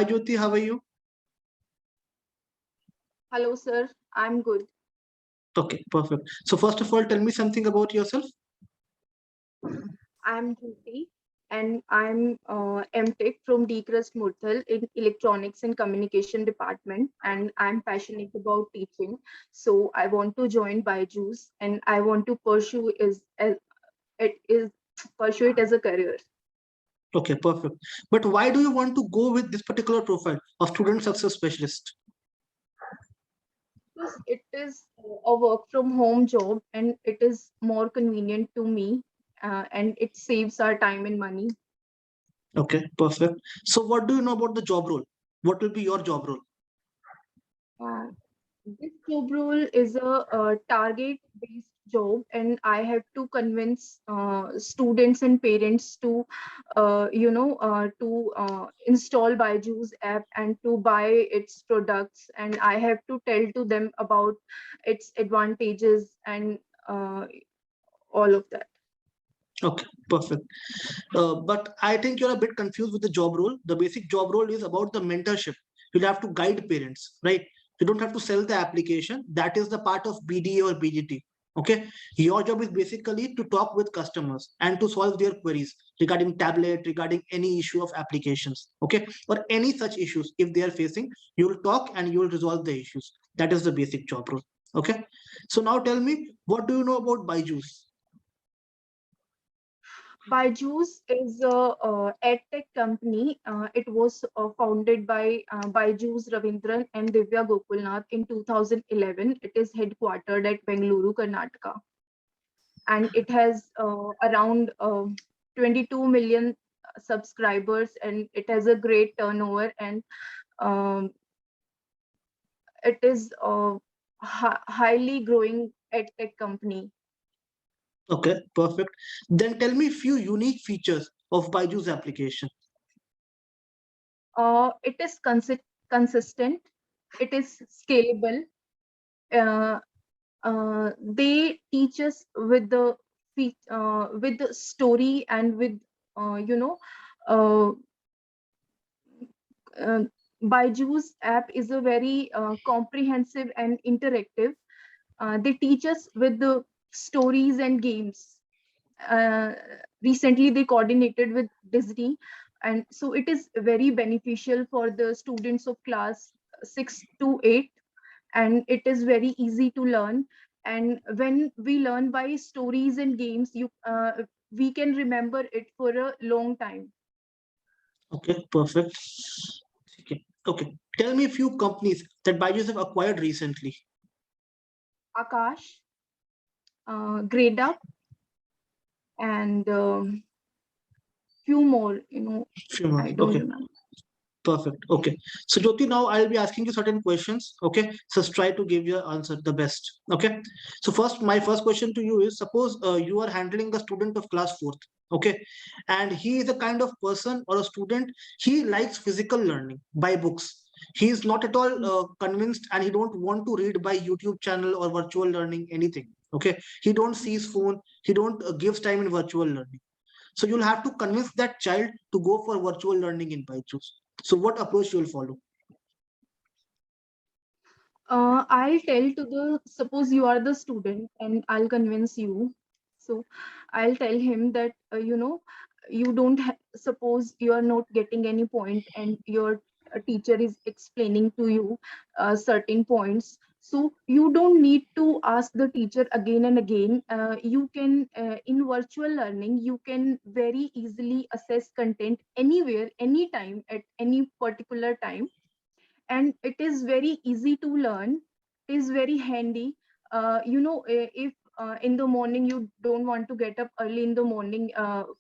hi Jyoti, how are you? Hello, sir. I'm good. Okay, perfect. So first of all, tell me something about yourself. I'm Jyoti, and I'm MTech from DCRUST Murthal in Electronics and Communication Department, and I'm passionate about teaching. So I want to join Byjus, and I want to it is pursue it as a career. Okay, perfect. But why do you want to go with this particular profile of student success specialist? Because it is a work from home job, and it is more convenient to me, and it saves our time and money. Okay, perfect. So what do you know about the job role? What will be your job role? Uh, This job role is a target-based job, and I have to convince students and parents to, install Byju's app and to buy its products. And I have to tell to them about its advantages and all of that. Okay, perfect. But I think you're a bit confused with the job role. The basic job role is about the mentorship. You'll have to guide parents, right? You don't have to sell the application. That is the part of BDA or BGT. Okay. Your job is basically to talk with customers and to solve their queries regarding tablet, regarding any issue of applications. Okay. Or any such issues if they are facing, you'll talk and you'll resolve the issues. That is the basic job role. Okay. So now tell me, what do you know about Byju's? Byjus is a edtech company. It was founded by Byjus Ravindran and Divya Gopalnath in 2011. It is headquartered at Bengaluru, Karnataka, and it has around 22 million subscribers, and it has a great turnover, and um, it is a highly growing edtech company. Okay, perfect. Then tell me a few unique features of Byju's application. It is consistent. It is scalable. Uh, they teach us with with the story and with uh, you know uh, uh, Byju's app is a very comprehensive and interactive. They teach us with the stories and games. uh, Recently they coordinated with Disney, and so it is very beneficial for the students of class 6 to 8, and it is very easy to learn. And when we learn by stories and games, you we can remember it for a long time. Okay, perfect. Okay, okay. Tell me a few companies that Byju's have acquired recently. Akash, Grade Up, and few more, Few more. I don't Okay, remember. perfect. Okay. So Jyoti, now I'll be asking you certain questions. Okay. So try to give your answer the best. Okay. So first, my first question to you is: suppose you are handling a student of class fourth. Okay, and he is a kind of person or a student. He likes physical learning by books. He is not at all convinced, and he don't want to read by YouTube channel or virtual learning anything. Okay, he don't see his phone. He don't gives time in virtual learning. So you'll have to convince that child to go for virtual learning in Byju's. So what approach you'll follow? I'll tell to suppose you are the student and I'll convince you. So I'll tell him that, you don't suppose you are not getting any point, and your teacher is explaining to you certain points. So you don't need to ask the teacher again and again. You can, in virtual learning, you can very easily assess content anywhere, anytime, at any particular time, and it is very easy to learn. It is very handy. If in the morning you don't want to get up early in the morning,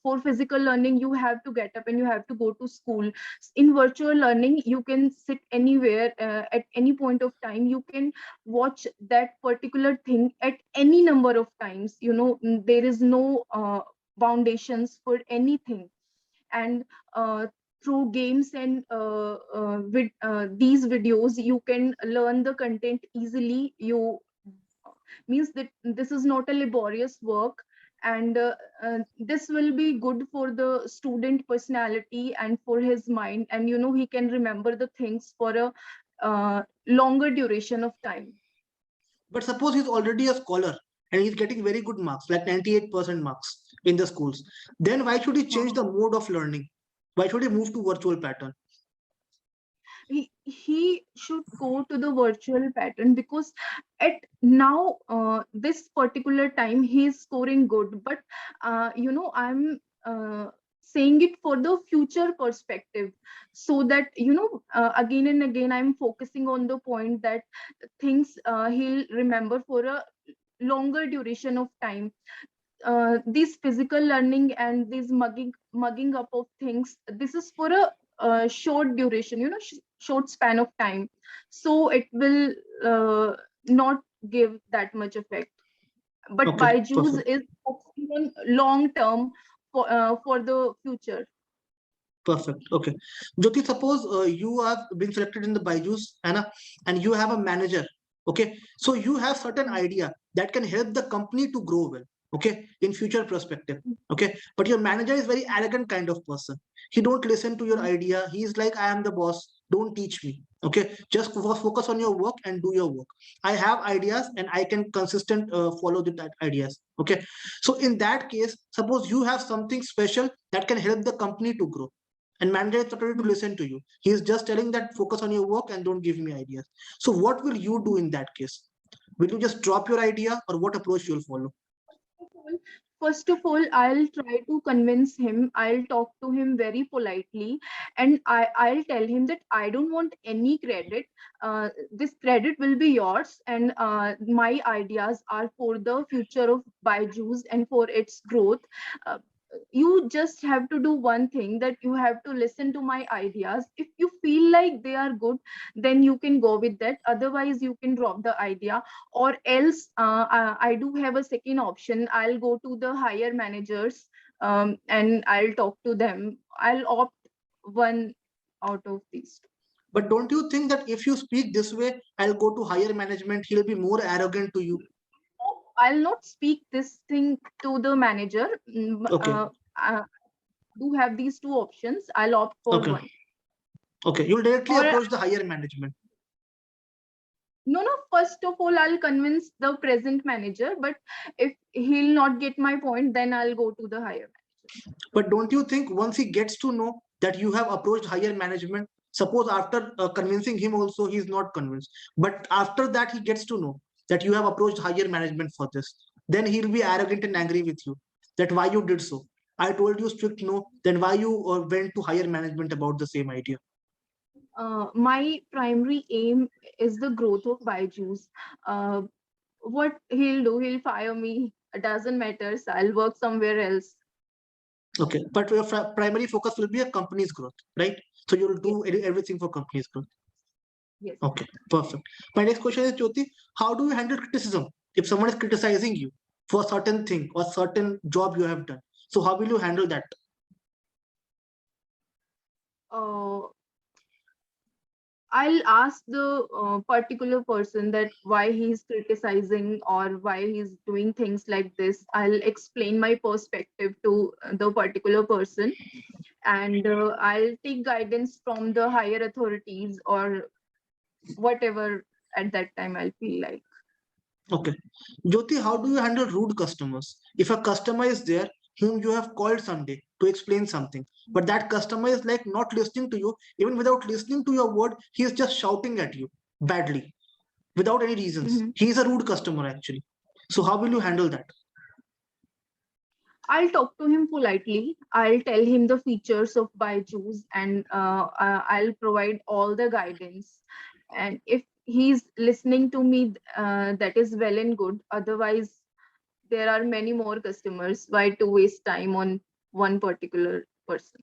for physical learning you have to get up and you have to go to school. In virtual learning you can sit anywhere, at any point of time. You can watch that particular thing at any number of times. There is no foundations for anything. And through games and with these videos you can learn the content easily. You means that this is not a laborious work, and this will be good for the student personality and for his mind, and he can remember the things for a longer duration of time. But suppose he's already a scholar and he's getting very good marks, like 98% marks in the schools. Then why should he change the mode of learning? Why should he move to virtual pattern? He should go to the virtual pattern, because at now this particular time he is scoring good, but I'm saying it for the future perspective, so that again and again I'm focusing on the point that things he'll remember for a longer duration of time. This physical learning and this mugging up of things, this is for a short duration, short span of time, so it will not give that much effect. But Okay, Byjus perfect. is focusing on long term for the future. Perfect. Okay. Jyoti, suppose you have been selected in the Byjus, Anna, and you have a manager. Okay. So you have certain idea that can help the company to grow well. Okay. In future perspective. Okay. But your manager is very arrogant kind of person. He don't listen to your idea. He's like, I am the boss. Don't teach me. Okay. Just focus on your work and do your work. I have ideas and I can consistent follow that ideas. Okay. So in that case, suppose you have something special that can help the company to grow, and manager is not ready to listen to you. He is just telling that focus on your work and don't give me ideas. So what will you do in that case? Will you just drop your idea, or what approach you'll follow? First of all, I'll try to convince him. I'll talk to him very politely, and I'll tell him that I don't want any credit. This credit will be yours, and my ideas are for the future of Byjus and for its growth. Uh, you just have to do one thing, that you have to listen to my ideas. If you feel like they are good, then you can go with that. Otherwise, you can drop the idea, or else I do have a second option. I'll go to the higher managers, and I'll talk to them. I'll opt one out of these two. But don't you think that if you speak this way, I'll go to higher management, he'll be more arrogant to you? I'll not speak this thing to the manager. Okay. I do have these two options. I'll opt for Okay. one. Okay. You'll directly Or approach the higher management. no, first of all, I'll convince the present manager, but if he'll not get my point, then I'll go to the higher manager. But don't you think once he gets to know that you have approached higher management, suppose after convincing him also he's not convinced, but after that he gets to know that you have approached higher management for this, then he'll be arrogant and angry with you, that why you did so. I told you strict no, then why you went to higher management about the same idea? My primary aim is the growth of Byjus. What he'll do, he'll fire me. It doesn't matter. So I'll work somewhere else. Okay, but your primary focus will be a company's growth, right? So you'll do everything for company's growth. Yes. Okay, perfect. My next question is, Jyoti, how do you handle criticism if someone is criticizing you for a certain thing or certain job you have done? So how will you handle that? I'll ask the particular person that why he's criticizing or why he's doing things like this. I'll explain my perspective to the particular person, and I'll take guidance from the higher authorities or whatever at that time I'll feel like. Okay. Jyoti, how do you handle rude customers? If a customer is there whom you have called someday to explain something, but that customer is like not listening to you, even without listening to your word, he is just shouting at you badly without any reasons. He is a rude customer actually. So how will you handle that? I'll talk to him politely. I'll tell him the features of Byjus, and I'll provide all the guidance. And if he's listening to me, that is well and good. Otherwise, there are many more customers. Why to waste time on one particular person?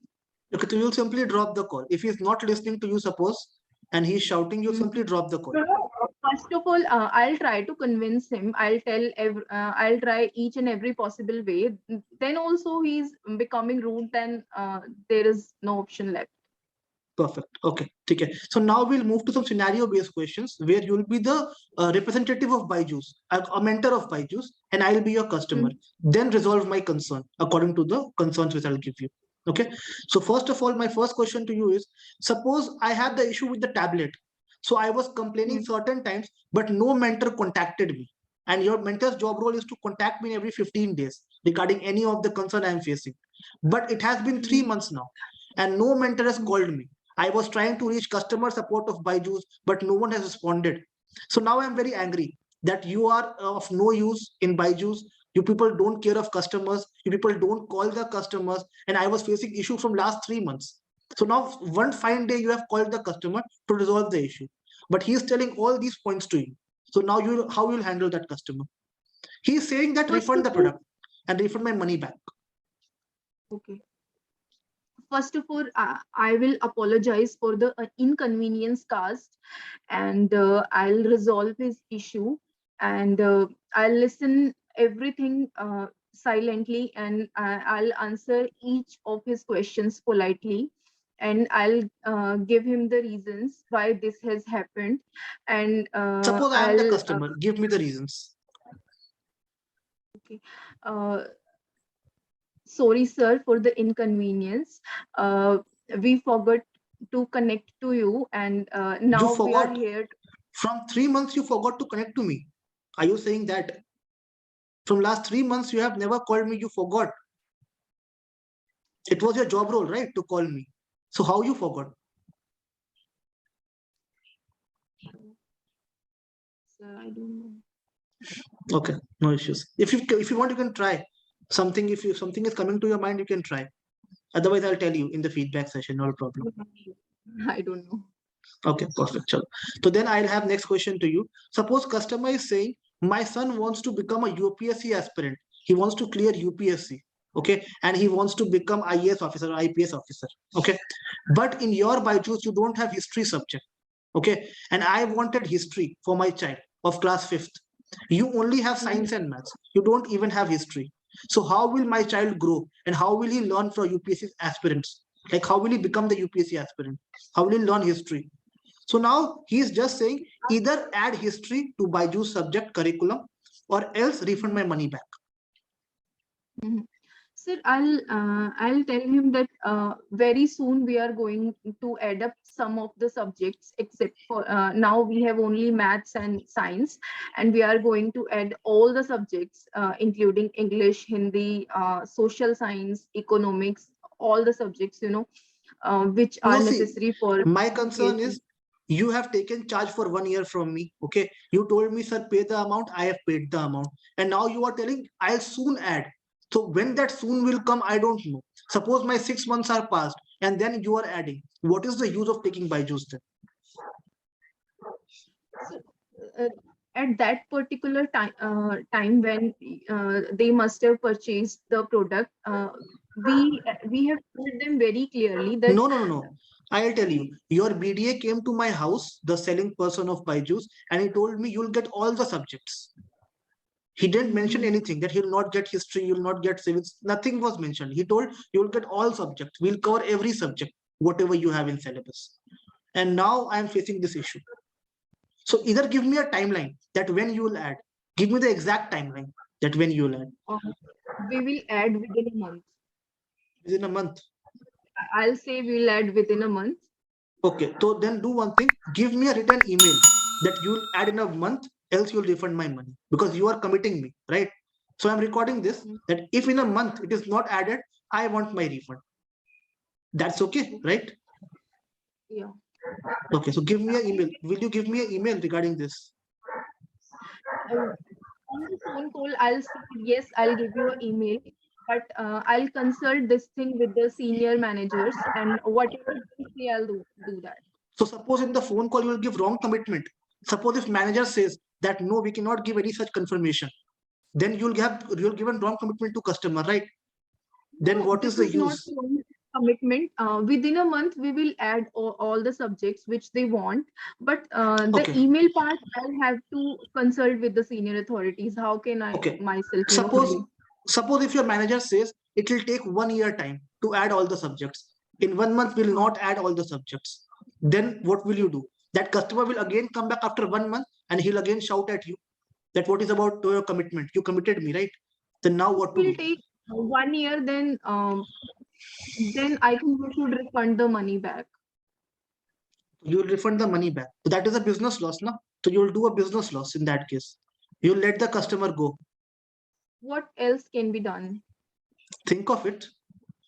Okay, so you'll simply drop the call. If he's not listening to you, suppose, and he's shouting, you simply drop the call. No, first of all, I'll try to convince him. I'll try each and every possible way. Then also he's becoming rude, then there is no option left. Perfect. Okay. Okay. So now we'll move to some scenario-based questions where you'll be the representative of Byjus, a mentor of Byjus, and I'll be your customer. Then resolve my concern according to the concerns which I'll give you. Okay. So first of all, my first question to you is: suppose I had the issue with the tablet. So I was complaining certain times, but no mentor contacted me. And your mentor's job role is to contact me every 15 days regarding any of the concern I'm facing. But it has been 3 months now, and no mentor has called me. I was trying to reach customer support of Byjus, but no one has responded. So now I'm very angry that you are of no use in Byjus. You people don't care of customers. You people don't call the customers. And I was facing issue from last 3 months. So now one fine day you have called the customer to resolve the issue. But he is telling all these points to you. So now how you'll handle that customer? He is saying that First refund of the all, product and refund my money back. okay. First of all, I will apologize for the inconvenience caused, and I'll resolve his issue, and I'll listen everything silently, and I'll answer each of his questions politely, and I'll give him the reasons why this has happened, and Suppose I am the I'll customer. Give me the reasons. okay. Sorry, sir, for the inconvenience. We forgot to connect to you, and You now we are forgot. here. From 3 months, you forgot to connect to me. Are you saying that? From last 3 months, you have never called me. You forgot. It was your job role, right, to call me. So how you forgot? Sir, I don't know. Okay, no issues. If you want, you can try something. If something is coming to your mind, you can try. Otherwise, I'll tell you in the feedback session. No problem. I don't know. Okay, perfect. Chalo. So then I'll have next question to you. Suppose customer is saying, my son wants to become a UPSC aspirant. He wants to clear UPSC. Okay. And he wants to become IAS officer, IPS officer. Okay. But in your Byjus, you don't have history subject. Okay. And I wanted history for my child of class 5th. You only have science and maths. You don't even have history. So how will my child grow and how will he learn for UPSC aspirants? Like how will he become the UPSC aspirant? How will he learn history? So now he is just saying either add history to Byju's subject curriculum or else refund my money back. Sir, I'll tell him that very soon we are going to add up some of the subjects, except for now we have only maths and science, and we are going to add all the subjects, including English, Hindi, social science, economics, all the subjects, which are No, see, necessary for my concern UPSC. is you have taken charge for 1 year from me. Okay. You told me, sir, pay the amount. I have paid the amount. And now you are telling I'll soon add. So when that soon will come, I don't know. Suppose my 6 months are passed and then you are adding. What is the use of taking Byju's then? So, at that particular time when they must have purchased the product, we have told them very clearly that No. I'll tell you. Your BDA came to my house, the selling person of Byju's, and he told me you'll get all the subjects. He didn't mention anything that he'll not get history, you'll not get civics. Nothing was mentioned. He told you'll get all subjects. We'll cover every subject, whatever you have in syllabus. And now I'm facing this issue. So either give me a timeline that when you will add. Give me the exact timeline that when you will add. we will add within a month. Within a month. I'll say we'll add within a month. Okay, so then do one thing. Give me a written email that you'll add in a month, else you'll refund my money because you are committing me, right? So I'm recording this that if in a month it is not added, I want my refund. That's okay, right? Yeah. Okay, so give me an email. Will you give me an email regarding this? On the phone call, I'll say yes, I'll give you an email, but I'll consult this thing with the senior managers, and whatever they say, I'll do that. So suppose in the phone call you will give wrong commitment. Suppose if manager says that no, we cannot give any such confirmation, then you'll give a wrong commitment to customer, right? Then No, what is this the is not use? wrong commitment. Within a month, we will add all the subjects which they want, but the Okay. email part, I'll have to consult with the senior authorities. How can I Okay. myself, Suppose if your manager says it will take 1 year time to add all the subjects, In 1 month, we'll not add all the subjects. Then what will you do? That customer will again come back after 1 month and he'll again shout at you that what is about your commitment? You committed me, right? Then now what to Will do? take 1 year, then I think you should refund the money back. You will refund the money back. So that is a business loss, no? So you will do a business loss in that case. You will let the customer go. What else can be done? Think of it.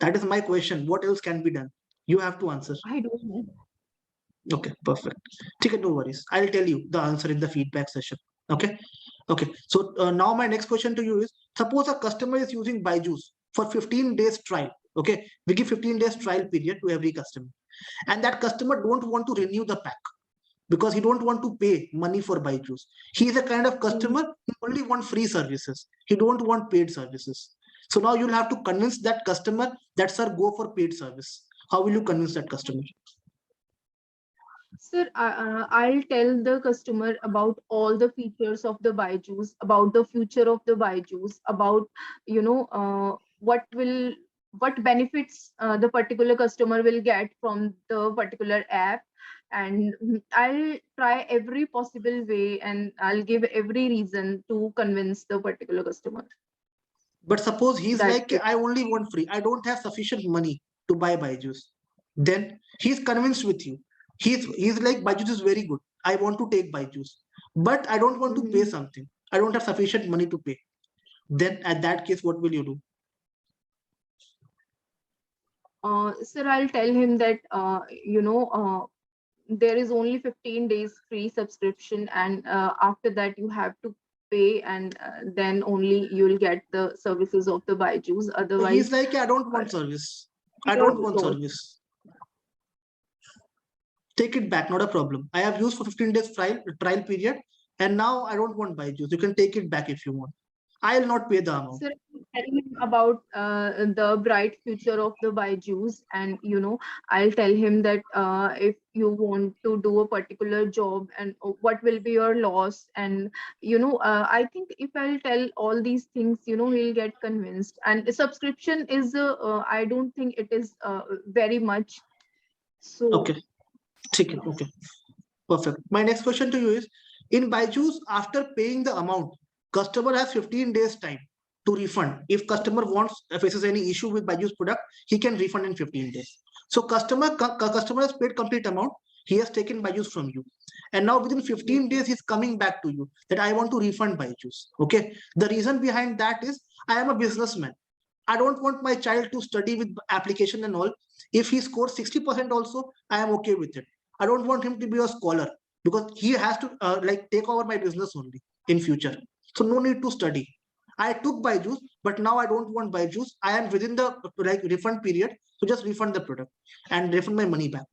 That is my question. What else can be done? You have to answer. I don't know. Okay, perfect. Okay, no worries. I'll tell you the answer in the feedback session. Okay. Okay. So now my next question to you is: suppose a customer is using Byjus for 15 days trial. Okay, we give 15 days trial period to every customer, and that customer don't want to renew the pack because he don't want to pay money for Byjus. He is a kind of customer who only want free services. He don't want paid services. So now you'll have to convince that customer that sir, go for paid service. How will you convince that customer? Sir, I'll tell the customer about all the features of the Byjus, about the future of the Byjus, about what benefits the particular customer will get from the particular app, and I'll try every possible way and I'll give every reason to convince the particular customer. But suppose he's That's like, it. I only want free. I don't have sufficient money to buy Byjus. Then he's convinced with you. He's like, Byjus is very good. I want to take Byjus, but I don't want to pay something. I don't have sufficient money to pay. Then at that case, what will you do? Sir, I'll tell him that there is only 15 days free subscription, and after that you have to pay, and then only you'll get the services of the Byjus. So Otherwise, he's like, I don't want service. I don't want service. Take it back, not a problem. I have used for 15 days trial period, and now I don't want Byjus. You can take it back if you want. I'll not pay the amount. Sir, telling him about the bright future of the Byjus, and I'll tell him that if you want to do a particular job, and what will be your loss, and I think if I'll tell all these things, he'll get convinced. And the subscription is I don't think it is very much. So Okay. Okay. Perfect. My next question to you is: in Byjus, after paying the amount, customer has 15 days time to refund. If customer faces any issue with Byjus product, he can refund in 15 days. So customer has paid complete amount. He has taken Byjus from you, and now within 15 days he's coming back to you that I want to refund Byjus. Okay. The reason behind that is I am a businessman. I don't want my child to study with application and all. If he scores 60% also, I am okay with it. I don't want him to be a scholar because he has to take over my business only in future. So no need to study. I took Byjus, but now I don't want Byjus. I am within the refund period, so just refund the product and refund my money back.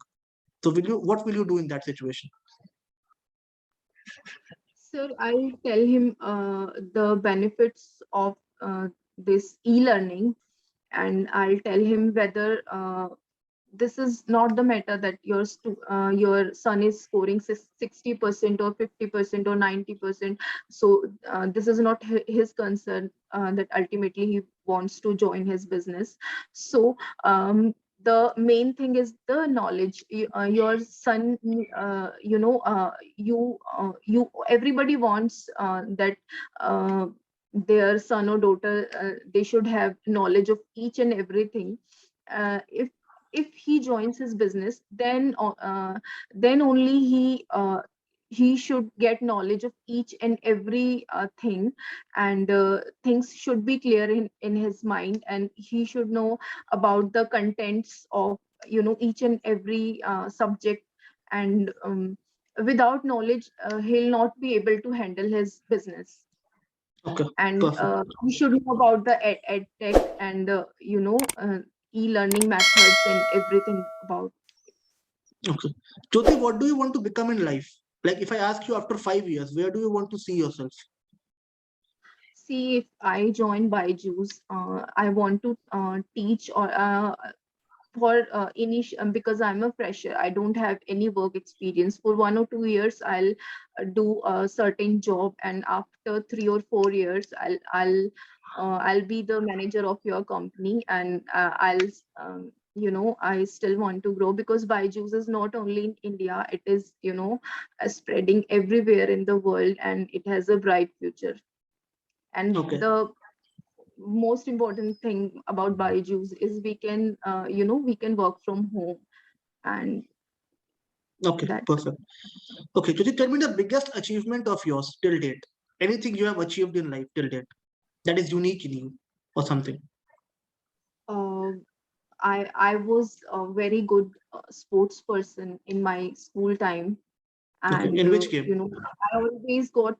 So what will you do in that situation? sir, I'll tell him the benefits of this e-learning, and I'll tell him whether this is not the matter that your son is scoring 60% or 50% or 90%. So this is not his concern, that ultimately he wants to join his business. So the main thing is the knowledge. Your son, everybody wants that their son or daughter, they should have knowledge of each and everything. If he joins his business, then only he should get knowledge of each and every thing, and things should be clear in his mind, and he should know about the contents of each and every subject. And without knowledge, he'll not be able to handle his business. Okay, And perfect. we should know about the ed tech and e-learning methods and everything about. Okay. Jyoti, what do you want to become in life? Like if I ask you after 5 years, where do you want to see yourself? See, if I join Byjus, I want to teach, or for because I'm a fresher, I don't have any work experience. For 1 or 2 years, I'll do a certain job, and after 3 or 4 years, I'll be the manager of your company, and I'll I still want to grow, because Byjus is not only in India, it is, spreading everywhere in the world, and it has a bright future. And Okay. the most important thing about Byjus is we can, we can work from home, and Okay. that. Perfect. Okay. Jyoti, tell me the biggest achievement of yours till date. Anything you have achieved in life till date that is unique in you or something. Uh, I was a very good sports person in my school time, Okay. and In which game? I always got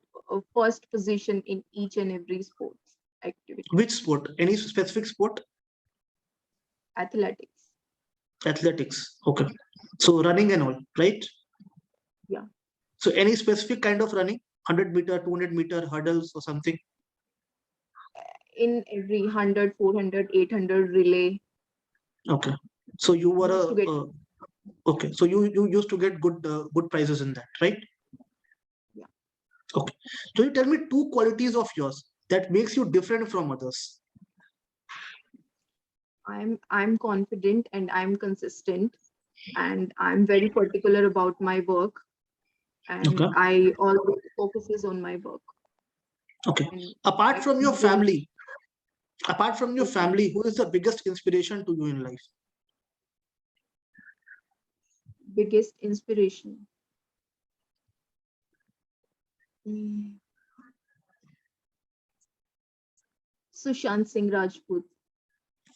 first position in each and every sports activity. Which sport? Any specific sport? Athletics. Athletics. Okay. So running and all, right? Yeah. So any specific kind of running? 100-meter, 200-meter hurdles or something? In every 100, 400, 800 relay. Okay. So you were Used to get. okay. So you used to get good prizes in that, right? Yeah. Okay. So you tell me two qualities of yours that makes you different from others. I'm confident, and I'm consistent, and I'm very particular about my work, and Okay. I always focuses on my work. Okay. And Apart I from your don't. family, Okay. who is the biggest inspiration to you in life? Biggest inspiration. Mm. Sushant Singh Rajput.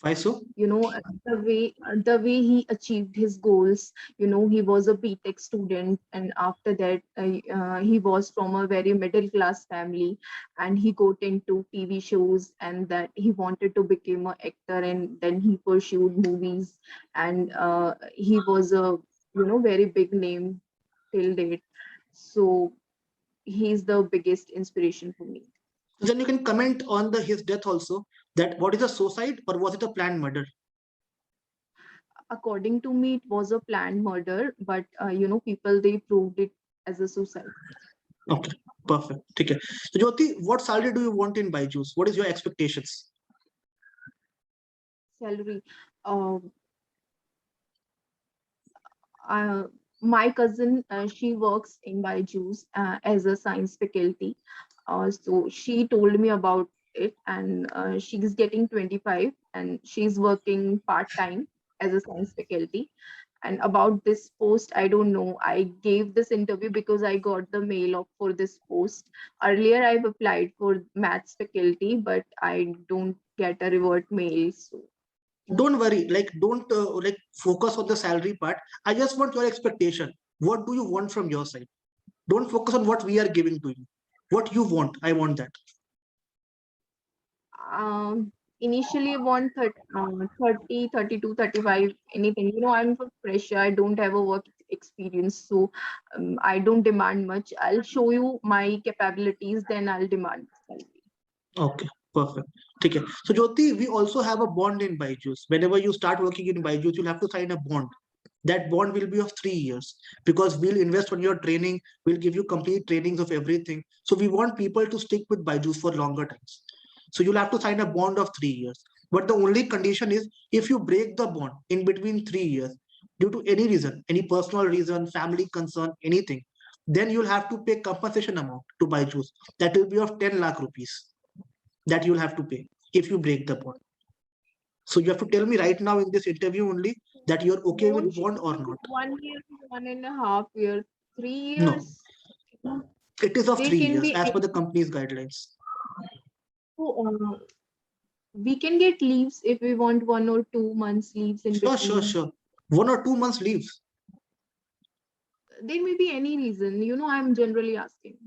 Why so? The way he achieved his goals. He was a BTech student, and after that, he was from a very middle class family, and he got into TV shows, and that he wanted to become an actor, and then he pursued movies, and he was a very big name till date. So he's the biggest inspiration for me. Then you can comment on his death also. That what is a suicide or was it a planned murder? According to me, it was a planned murder, but people, they proved it as a suicide. Okay, perfect. Okay. So Jyoti, what salary do you want in Byjus? What is your expectations? Salary. Um, my cousin, she works in Byjus as a science faculty. So she told me about it, and she's getting 25, and she's working part time as a science faculty. And about this post, I don't know. I gave this interview because I got the mail of for this post. Earlier, I've applied for maths faculty, but I don't get a revert mail. So Don't worry, like don't like focus on the salary part. I just want your expectation. What do you want from your side? Don't focus on what we are giving to you. What you want, I want that. initially, I want 30, 32, 35, anything. I'm a fresher. I don't have a work experience, so I don't demand much. I'll show you my capabilities, then I'll demand salary. Okay, perfect. Okay. So Jyoti, we also have a bond in Byjus. Whenever you start working in Byjus, you'll have to sign a bond. That bond will be of 3 years because we'll invest on your training. We'll give you complete trainings of everything. So we want people to stick with Byjus for longer times. So you'll have to sign a bond of 3 years. But the only condition is if you break the bond in between 3 years due to any reason, any personal reason, family concern, anything, then you'll have to pay compensation amount to Byjus. That will be of 10 lakh rupees that you'll have to pay if you break the bond. So you have to tell me right now in this interview only that you're okay with Won't bond or be not. 1 year, 1.5 year, three No, years. it is of They three can years be. as per the company's guidelines. We can get leaves if we want 1 or 2 months leaves in Sure, sure, between. sure. 1 or 2 months leaves. There may be any reason. I'm generally asking.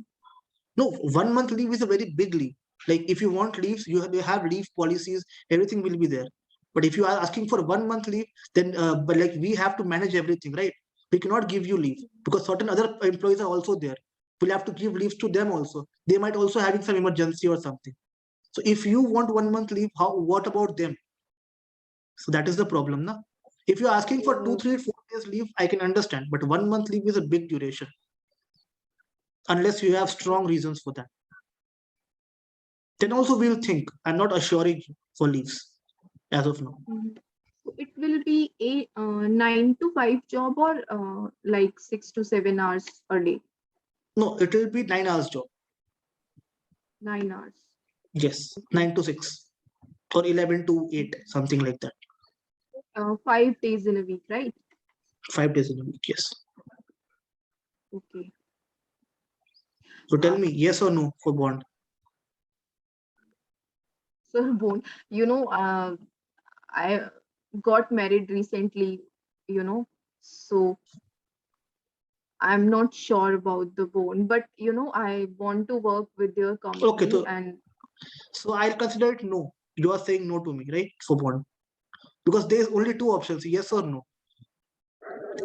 No, 1 month leave is a very big leave. Like if you want leaves, you have leave policies, everything will be there. But if you are asking for 1 month leave, then but like we have to manage everything, right? We cannot give you leave because certain other employees are also there. We'll have to give leaves to them also. They might also having some emergency or something. So if you want 1 month leave, what about them? So that is the problem, na? If you're asking for two, Uh, 3, 4 days leave, I can understand. But 1 month leave is a big duration unless you have strong reasons for that. Then also we'll think. I'm not assuring you for leaves as of now. mhm. It will be a 9 to 5 job or like 6 to 7 hours a day. No, it will be 9 hours job. 9 hours. Yes, 9 to 6 or 11 to 8, something like that. 5 days in a week, right? 5 days in a week, yes. Okay. So tell me, yes or no for bond? So, Bone, I got married recently, so I'm not sure about the bone, but I want to work with your Okay, company and so I'll consider it no. You are saying no to me, right? For bond. Because there's only two options, yes or no.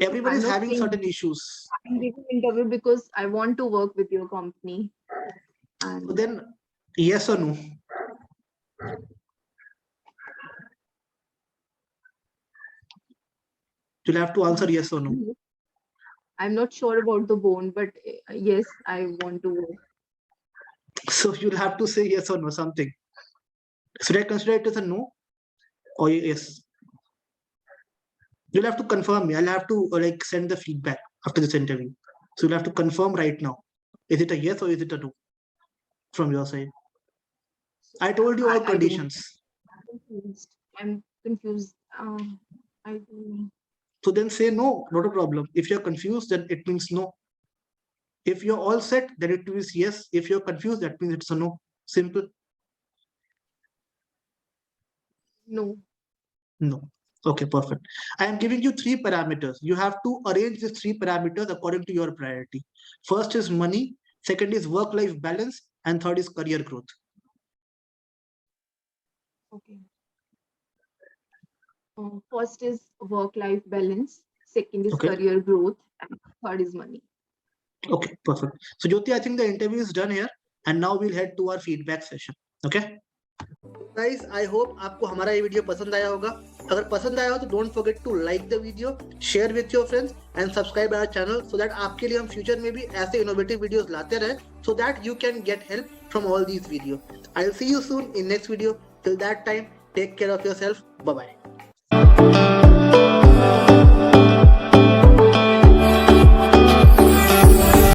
Everyone I'm is not having saying certain issues. I'm giving interview because I want to work with your company. So And then, yes or no? You'll have to answer yes or no. I'm not sure about the bone, but yes, I want to work. So you'll have to say yes or no, something. Should I consider it as a no or yes? You'll have to confirm me. I'll have to like send the feedback after this interview. So you'll have to confirm right now. Is it a yes or is it a no from your side? I told you all I don't. conditions. I'm confused. I don't know. So then say no, not a problem. If you're confused, then it means no. If you're all set, then it means yes. If you're confused, that means it's a no. Simple. No. No. Okay, perfect. I am giving you 3 parameters. You have to arrange these 3 parameters according to your priority. First is money, second is work-life balance, and third is career growth. Okay. First is work-life balance, second is Okay. career growth, and third is money. Okay, perfect. So Jyoti, I think the interview is done here, and now we'll head to our feedback session. Okay. Guys, I hope आपको हमारा ये video पसंद आया होगा. अगर पसंद आया हो तो don't forget to like the video, share with your friends, and subscribe our channel so that आपके लिए हम फ्यूचर में भी ऐसे innovative videos लाते रहे, so that you can get help from all these videos. I'll see you soon in next video. Till that time, take care of yourself. Bye bye.